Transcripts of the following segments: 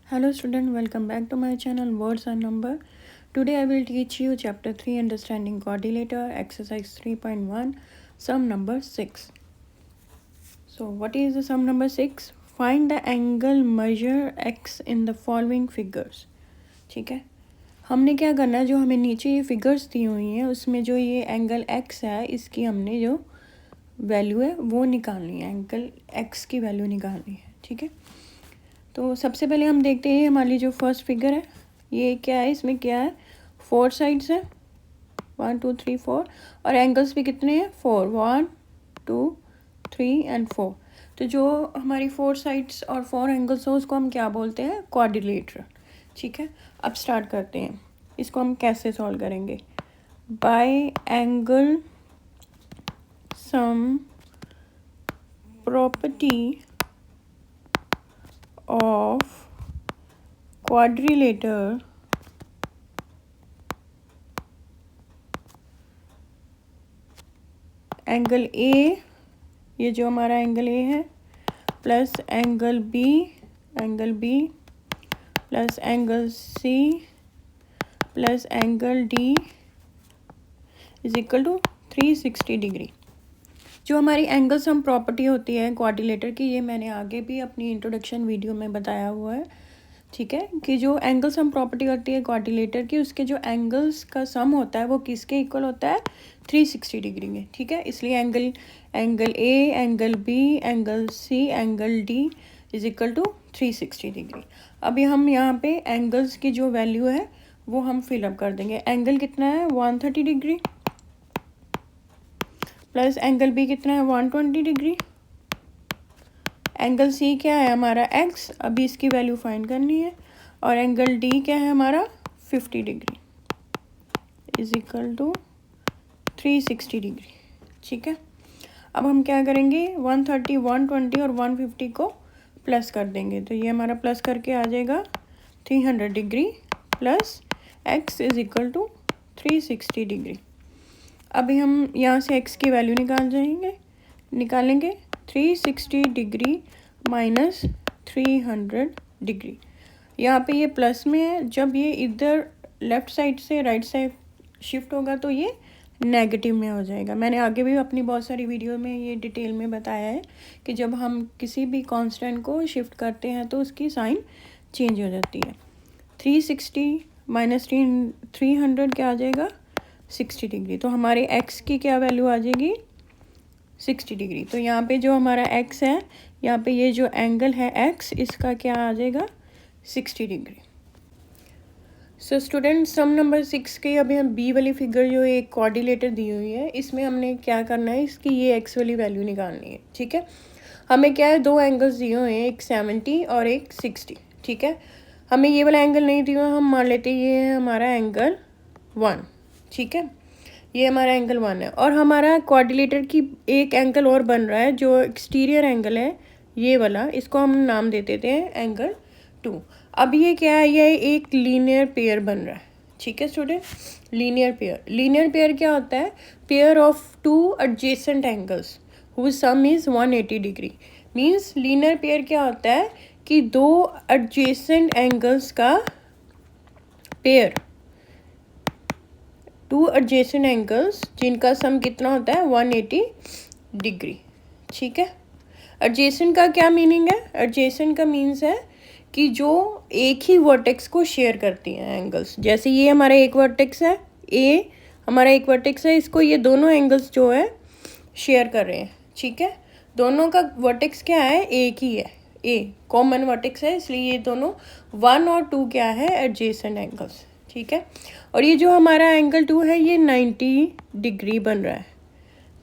Hello student, welcome back to my channel Words and Number. Today I will teach you chapter 3 Understanding Quadrilateral exercise 3.1 sum number 6. So what is the sum number 6? Find the angle measure x in the following figures. ठीक है, हमने क्या करना है, जो हमें नीचे ये फिगर्स दी हुई हैं उसमें जो ये एंगल x है इसकी हमने जो वैल्यू है वो निकालनी है, एंगल x की वैल्यू निकालनी है. ठीक है, तो सबसे पहले हम देखते हैं हमारी जो फर्स्ट फिगर है ये क्या है, इसमें क्या है, 4 साइड्स है, 1 2 3 4 और एंगल्स भी कितने हैं, 4, 1 2 3 एंड 4. तो जो हमारी 4 साइड्स और 4 एंगल्स हो उसको हम क्या बोलते हैं, क्वाड्रिलेटरल. ठीक है, अब स्टार्ट करते हैं. इसको हम कैसे सॉल्व करेंगे, by angle sum property of quadrilateral angle A, ये जो हमारा एंगल ए है, plus angle B plus angle C plus angle D is equal to 360 degree. जो हमारी एंगल सम प्रॉपर्टी होती है क्वाड्रिलेटर की, ये मैंने आगे भी अपनी इंट्रोडक्शन वीडियो में बताया हुआ है. ठीक है, कि जो एंगल सम प्रॉपर्टी होती है क्वाड्रिलेटर की, उसके जो एंगल्स का सम होता है वो किसके इक्वल होता है, 360 डिग्री में. ठीक है, इसलिए angle A, angle B, angle C, angle D is equal to 360 degree. अभी हम यहाँ पे एंगल्स की जो वैल्यू है वो हम फिलअप कर देंगे. एंगल कितना है, 130 डिग्री, प्लस एंगल बी कितना है, 120 डिग्री, एंगल सी क्या है हमारा एक्स, अभी इसकी वैल्यू फाइंड करनी है, और एंगल डी क्या है हमारा 50 degree is equal to 360 degree. ठीक है, अब हम क्या करेंगे, 130, 120 और 150 को प्लस कर देंगे. तो ये हमारा प्लस करके आ जाएगा 300 degree plus X is equal to 360 degree. अभी हम यहाँ से x की वैल्यू निकालेंगे 360 डिग्री माइनस 300 डिग्री. यहाँ पे ये प्लस में है, जब ये इधर लेफ़्ट साइड से राइट साइड शिफ्ट होगा तो ये नेगेटिव में हो जाएगा. मैंने आगे भी अपनी बहुत सारी वीडियो में ये डिटेल में बताया है कि जब हम किसी भी कांस्टेंट को शिफ्ट करते हैं तो उसकी साइन चेंज हो जाती है. 360 माइनस 300 क्या आ जाएगा, 60 डिग्री. तो हमारे x की क्या वैल्यू आ जाएगी, 60 डिग्री. तो यहाँ पे जो हमारा x है, यहाँ पे ये जो एंगल है x, इसका क्या आ जाएगा, 60 डिग्री. सो स्टूडेंट, सम नंबर 6 की अभी हम बी वाली फिगर जो एक क्वाड्रिलेटर दी हुई है, इसमें हमने क्या करना है, इसकी ये x वाली वैल्यू निकालनी है. ठीक है, हमें क्या है, दो एंगल्स दिए हुए हैं, एक 70 और एक 60. ठीक है, हमें ये वाला एंगल नहीं दिया, हम मान लेते हैं ये है हमारा एंगल 1. ठीक है, ये हमारा एंगल 1 है, और हमारा क्वाड्रिलेटर की एक एंगल और बन रहा है जो एक्सटीरियर एंगल है ये वाला, इसको हम नाम दे देते हैं एंगल 2. अब ये क्या है, ये एक लीनियर पेयर बन रहा है. ठीक है स्टूडेंट, लीनियर पेयर क्या होता है, pair of two adjacent angles whose sum is 180 degree. Means linear pair क्या होता है कि दो एडजेसेंट एंगल्स का पेयर, टू एडजेसेंट एंगल्स जिनका सम कितना होता है, 180 डिग्री. ठीक है, एडजेसेंट का क्या मीनिंग है, एडजेसेंट का मीन्स है कि जो एक ही वर्टेक्स को शेयर करती हैं एंगल्स. जैसे ये हमारा एक वर्टेक्स है, ए हमारा एक वर्टेक्स है, इसको ये दोनों एंगल्स जो है शेयर कर रहे हैं. ठीक है, दोनों का वर्टेक्स क्या है, एक ही है, ए कॉमन वर्टेक्स है, इसलिए ये दोनों 1 और 2 क्या है, एडजेसेंट एंगल्स. ठीक है, और ये जो हमारा एंगल 2 है ये 90 डिग्री बन रहा है.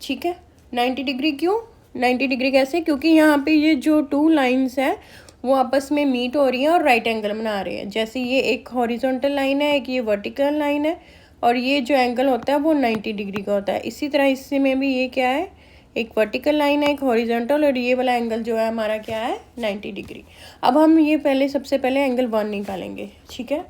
ठीक है, 90 डिग्री क्यों, 90 डिग्री कैसे, क्योंकि यहाँ पे ये जो 2 लाइंस है वो आपस में मीट हो रही हैं और राइट एंगल बना रहे हैं. जैसे ये एक हॉरिजॉन्टल लाइन है, एक ये वर्टिकल लाइन है, और ये जो एंगल होता है वो 90 डिग्री का होता है. इसी तरह इससे में भी ये क्या है, एक वर्टिकल लाइन है, एक हॉरिजॉन्टल, और ये वाला एंगल जो है हमारा क्या है, 90 डिग्री. अब हम ये सबसे पहले एंगल 1 निकालेंगे. ठीक है,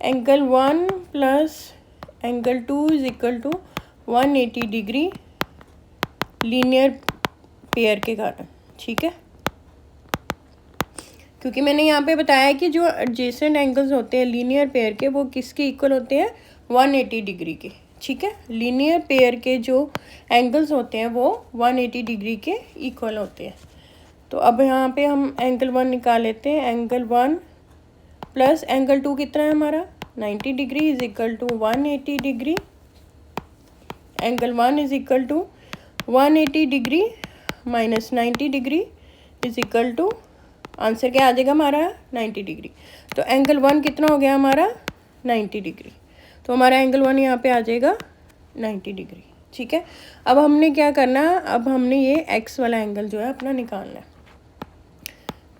angle 1 plus angle 2 is equal to 180 degree linear pair के कारण. ठीक है, क्योंकि मैंने यहाँ पे बताया कि जो एडजेसेंट एंगल्स होते हैं लीनियर पेयर के वो किसके इक्वल होते हैं, 180 डिग्री के। ठीक है, लीनियर पेयर के जो एंगल्स होते हैं वो 180 डिग्री के इक्वल होते हैं। तो अब यहाँ पे हम एंगल 1 निकाल लेते हैं। एंगल 1 प्लस एंगल 2 कितना है हमारा, 90 degree is equal to 180 degree. Angle 1 is equal to 180 degree minus 90 degree is equal to, answer क्या आ जाएगा हमारा, 90 डिग्री। तो एंगल 1 कितना हो गया हमारा, 90 डिग्री। तो हमारा एंगल 1 यहाँ पे आ जाएगा 90 डिग्री। ठीक है, अब हमने क्या करना है, अब हमने ये एक्स वाला एंगल जो है अपना निकालना है।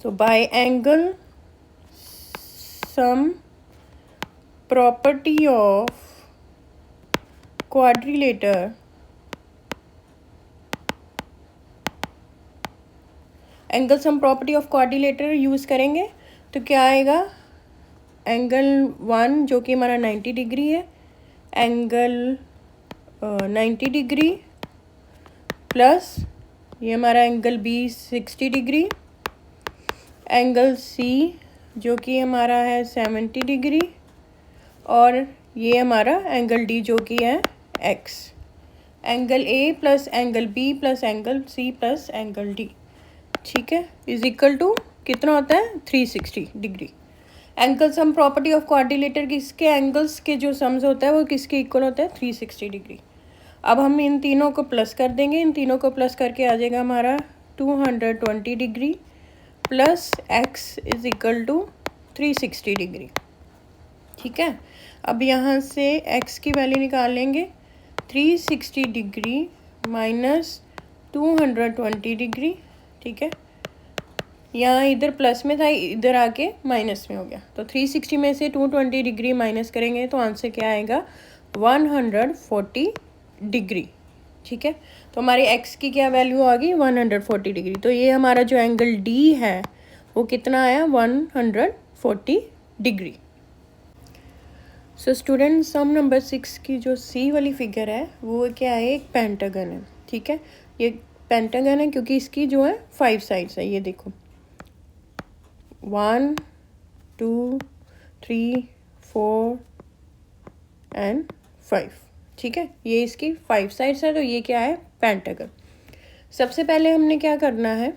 तो by angle sum property of quadrilateral angle sum property of quadrilateral use करेंगे तो क्या आएगा, एंगल 1 जो कि हमारा 90 डिग्री है, एंगल 90 डिग्री प्लस ये हमारा angle B 60 degree, angle C जो कि हमारा है 70 डिग्री, और ये हमारा एंगल डी जो कि है X. Angle A plus angle B plus angle C plus angle D, ठीक है, इज इक्वल टू कितना होता है, 360 degree. Angle sum property of quadrilateral किसके एंगल्स के जो सम्स होता है वो किसके इक्वल होता है, 360 डिग्री। अब हम इन तीनों को प्लस कर देंगे, इन तीनों को प्लस करके आ जाएगा हमारा 220 degree plus X is equal to 360 degree. ठीक है, अब यहाँ से एक्स की वैल्यू निकाल लेंगे, 360 डिग्री माइनस 220 डिग्री। ठीक है, यहाँ इधर प्लस में था, इधर आके माइनस में हो गया। तो 360 में से 220 डिग्री माइनस करेंगे तो आंसर क्या आएगा, 140 डिग्री। ठीक है, तो हमारी एक्स की क्या वैल्यू आ गई, 140 डिग्री। तो ये हमारा जो एंगल डी है वो कितना आया, 140 डिग्री। सो स्टूडेंट, सम नंबर 6 की जो सी वाली फिगर है वो क्या है, एक पेंटागन है। ठीक है, ये पेंटागन है क्योंकि इसकी जो है 5 साइड्स है, ये देखो 1 2 3 4 एंड 5। ठीक है, ये इसकी 5 साइड्स है, तो ये क्या है, पेंटागन। सबसे पहले हमने क्या करना है,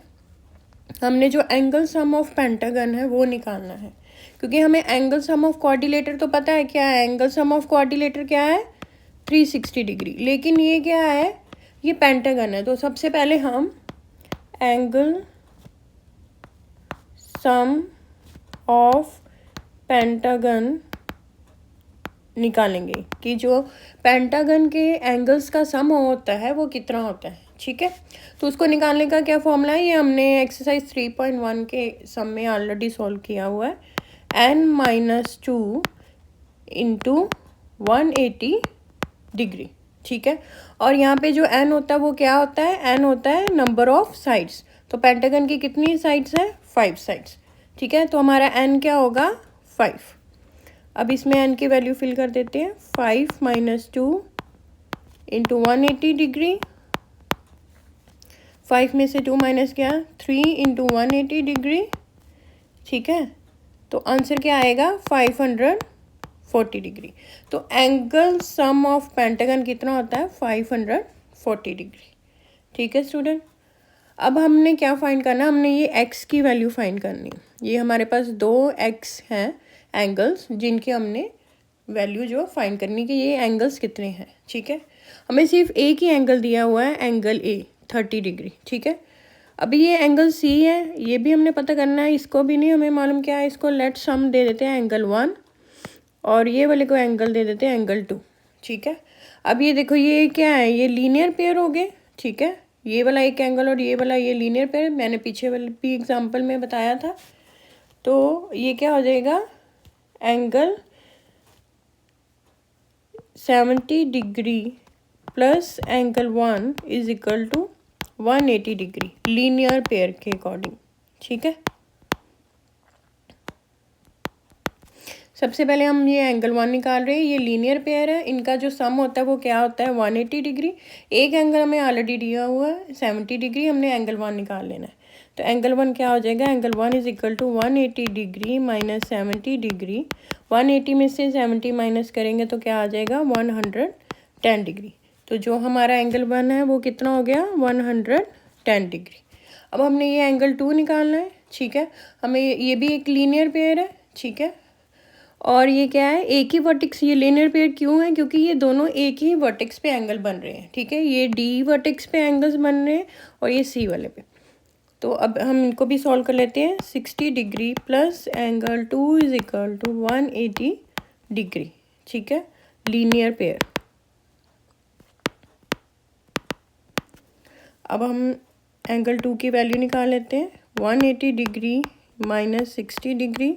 हमने जो एंगल सम ऑफ पेंटागन है वो निकालना है, क्योंकि हमें एंगल सम ऑफ क्वाड्रिलेटर तो पता है क्या है, एंगल सम ऑफ क्वाड्रिलेटर क्या है, 360 डिग्री। लेकिन ये क्या है, ये पेंटागन है। तो सबसे पहले हम एंगल सम ऑफ पेंटागन निकालेंगे कि जो पेंटागन के एंगल्स का सम होता है वो कितना होता है। ठीक है, तो उसको निकालने का क्या फॉर्मूला है, ये हमने एक्सरसाइज 3.1 के सम में ऑलरेडी सॉल्व किया हुआ है, n-2 इंटू 180 डिग्री। ठीक है, और यहाँ पे जो n होता है वो क्या होता है, n होता है नंबर ऑफ साइड्स। तो पेंटागन की कितनी साइड्स है, 5 साइड्स। ठीक है, तो हमारा n क्या होगा, 5। अब इसमें n की वैल्यू फिल कर देते हैं, 5 - 2 इंटू 180 डिग्री, 5 में से 2 माइनस क्या, 3 इंटू 180 डिग्री। ठीक है, तो आंसर क्या आएगा, 540 डिग्री। तो एंगल सम ऑफ पेंटागन कितना होता है, 540 डिग्री। ठीक है स्टूडेंट, अब हमने क्या फाइंड करना, हमने ये x की वैल्यू फाइंड करनी। ये हमारे पास 2 x हैं एंगल्स जिनके हमने वैल्यू जो फाइंड करनी कि ये एंगल्स कितने हैं। ठीक है, हमें सिर्फ एक ही एंगल दिया हुआ है, एंगल A 30 डिग्री। ठीक है, अभी ये एंगल C है, ये भी हमने पता करना है, इसको भी नहीं हमें मालूम क्या है, इसको लेट सम दे देते हैं एंगल 1, और ये वाले को एंगल दे देते हैं एंगल 2। ठीक है, अब ये देखो ये क्या है, ये लीनियर पेयर हो गए। ठीक है, ये वाला एक एंगल और ये वाला ये लीनियर पेयर, मैंने पीछे वाले भी एग्जाम्पल में बताया था। तो ये क्या हो जाएगा, angle 70 degree plus angle 1 is equal to 180 degree linear pair के अकॉर्डिंग। ठीक है, सबसे पहले हम ये एंगल 1 निकाल रहे हैं, ये लीनियर पेयर है, इनका जो सम होता है वो क्या होता है, 180 डिग्री। एक एंगल हमें ऑलरेडी दिया हुआ है 70 डिग्री, हमने एंगल 1 निकाल लेना है। तो एंगल 1 क्या हो जाएगा, angle 1 is equal to 180 degree minus 70 degree. 180 में से 70 माइनस करेंगे तो क्या आ जाएगा 110 डिग्री। तो जो हमारा एंगल 1 है वो कितना हो गया 110 डिग्री। अब हमने ये एंगल 2 निकालना है, ठीक है। हमें ये भी एक लीनियर पेयर है, ठीक है। और ये क्या है, एक ही वर्टेक्स, ये लीनियर पेयर क्यों है, क्योंकि ये दोनों एक ही वर्टेक्स पे एंगल बन रहे हैं, ठीक है। ये डी वर्टेक्स पे एंगल्स बन रहे हैं और ये सी वाले पे। तो अब हम इनको भी सॉल्व कर लेते हैं। 60 degree plus angle 2 is equal to 180 degree, ठीक है, लीनियर पेयर। अब हम एंगल 2 की वैल्यू निकाल लेते हैं। 180 डिग्री माइनस 60 डिग्री,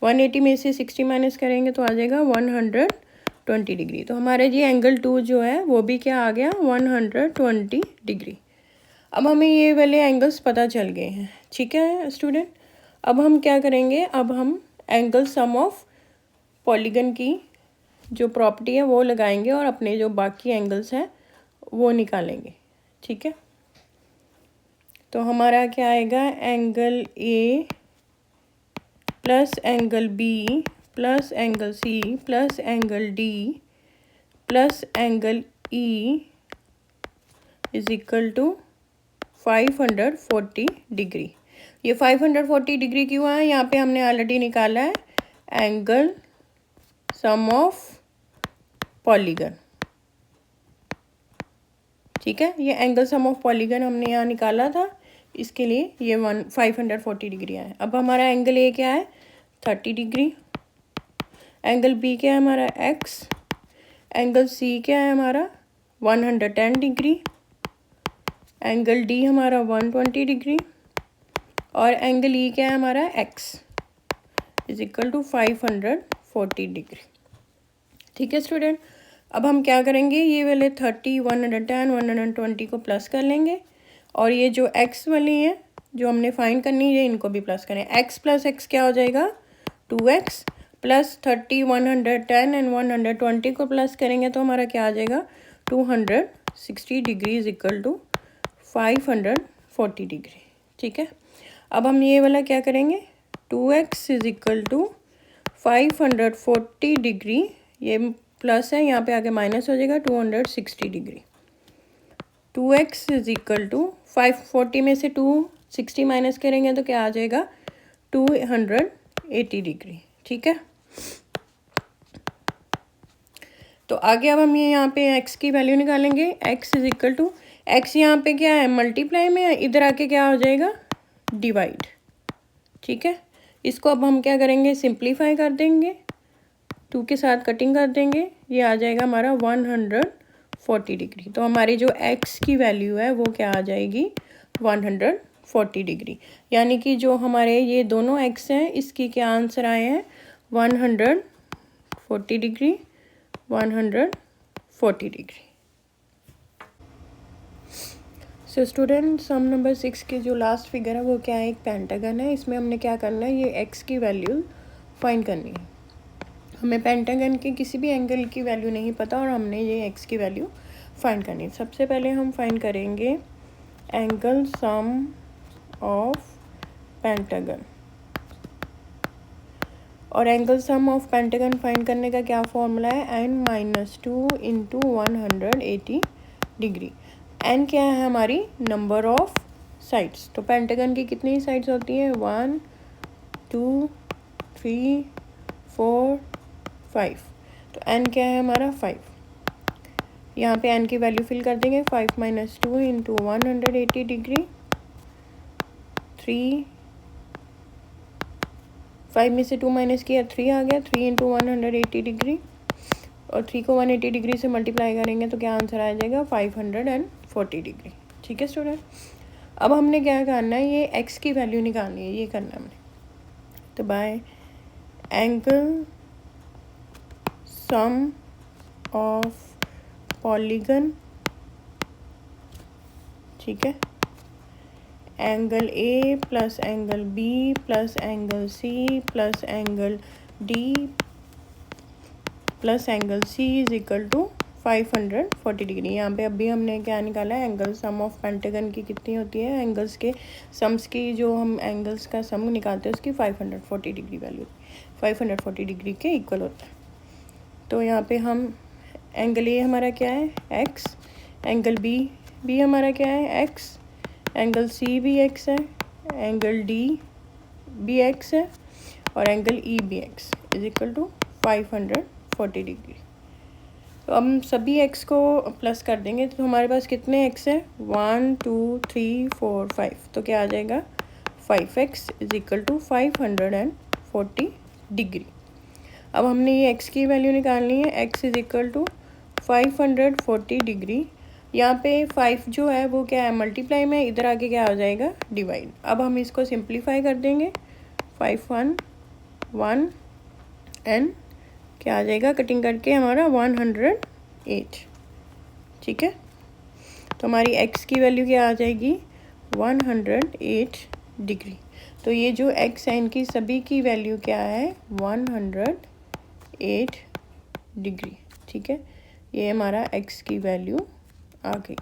180 में से 60 माइनस करेंगे तो आ जाएगा 120 डिग्री। तो हमारा जी एंगल 2 जो है वो भी क्या आ गया 120 डिग्री। अब हमें ये वाले एंगल्स पता चल गए हैं, ठीक है स्टूडेंट। अब हम क्या करेंगे, अब हम एंगल सम ऑफ पॉलीगन की जो प्रॉपर्टी है वो लगाएंगे और अपने जो बाकी एंगल्स हैं वो निकालेंगे, ठीक है। तो हमारा क्या आएगा, angle A plus angle B plus angle C plus angle D plus angle E is equal to 540 degree. ये 540 डिग्री क्यों है, यहाँ पे हमने ऑलरेडी निकाला है एंगल सम ऑफ पॉलीगन, ठीक है। ये एंगल सम ऑफ पॉलीगन हमने यहाँ निकाला था, इसके लिए ये 540 डिग्री है। अब हमारा एंगल ए क्या है 30 डिग्री, एंगल बी क्या है हमारा एक्स, एंगल सी क्या है हमारा 110 डिग्री, एंगल डी हमारा 120 डिग्री और एंगल ई क्या है हमारा X is equal to 540 degree, ठीक है स्टूडेंट। अब हम क्या करेंगे, ये वाले 30, 110, 120 को प्लस कर लेंगे और ये जो एक्स वाली है जो हमने फाइंड करनी है इनको भी प्लस करें। एक्स प्लस एक्स क्या हो जाएगा 2x प्लस 30, 110 एंड 120 को प्लस करेंगे तो हमारा क्या आ जाएगा 260 degree is equal to 540 degree, ठीक है। अब हम ये वाला क्या करेंगे, 2x is equal to 540 degree, ये प्लस है यहाँ पे आगे माइनस हो जाएगा 260 degree. 2x is equal to 540 में से 260 माइनस करेंगे तो क्या आ जाएगा 280 डिग्री, ठीक है। तो आगे अब हम ये यहाँ पे x की वैल्यू निकालेंगे। x is equal to, x यहाँ पे क्या है मल्टीप्लाई में है, इधर आके क्या हो जाएगा डिवाइड, ठीक है। इसको अब हम क्या करेंगे सिंप्लीफाई कर देंगे, 2 के साथ कटिंग कर देंगे, ये आ जाएगा हमारा 140 डिग्री। तो हमारी जो x की वैल्यू है वो क्या आ जाएगी 140 डिग्री, यानी कि जो हमारे ये दोनों x हैं इसकी क्या आंसर आए हैं 140 डिग्री, 140 डिग्री। सो स्टूडेंट सम नंबर 6 की जो लास्ट फिगर है वो क्या है, एक पेंटागन है। इसमें हमने क्या करना है, ये x की वैल्यू फाइंड करनी है। हमें पेंटागन के किसी भी एंगल की वैल्यू नहीं पता और हमने ये x की वैल्यू फाइंड करनी है। सबसे पहले हम फाइंड करेंगे एंगल सम ऑफ पेंटागन, और angle sum of pentagon find करने का क्या फॉर्मूला है n-2 इंटू 180 डिग्री। n क्या है हमारी नंबर ऑफ साइड्स, तो पेंटागन की कितनी साइड्स होती हैं 1 2 3 4 5, तो n क्या है हमारा 5। यहाँ पे n की वैल्यू फिल कर देंगे 5 - 2 इंटू 180 डिग्री, 3 5 में से 2 माइनस किया 3 आ गया, 3 इंटू 180 डिग्री और 3 को 180 डिग्री से मल्टीप्लाई करेंगे तो क्या आंसर आ जाएगा 540 डिग्री, ठीक है स्टूडेंट। अब हमने क्या करना है, ये x की वैल्यू निकालनी है, ये करना हमने। तो by angle sum of polygon, ठीक है, angle A plus angle B plus angle C plus angle D plus angle C is equal to 540 degree. यहाँ पे अभी हमने क्या निकाला है, एंगल सम ऑफ पेंटागन की कितनी होती है, एंगल्स के सम्स की, जो हम एंगल्स का सम निकालते हैं उसकी 540 डिग्री वैल्यू 540 डिग्री के इक्वल होता है। तो यहाँ पे हम एंगल ए हमारा क्या है x, एंगल बी हमारा क्या है x, एंगल सी भी x है, एंगल डी भी x है और एंगल ई भी x is equal to 540 degree. तो हम सभी x को प्लस कर देंगे तो हमारे पास कितने x है, 1 2 3 4 5, तो क्या आ जाएगा 5x is equal to 540 degree. अब हमने ये x की वैल्यू निकालनी है, x is equal to 540 degree. यहाँ पे 5 जो है वो क्या है मल्टीप्लाई में, इधर आके क्या हो जाएगा डिवाइड। अब हम इसको सिंप्लीफाई कर देंगे, 5 1 1 एंड क्या आ जाएगा कटिंग करके हमारा 108। ठीक है, तो हमारी x की वैल्यू क्या आ जाएगी 108 डिग्री। तो ये जो x है इनकी सभी की वैल्यू क्या है 108 डिग्री। ठीक है, ये हमारा x की वैल्यू आ गई।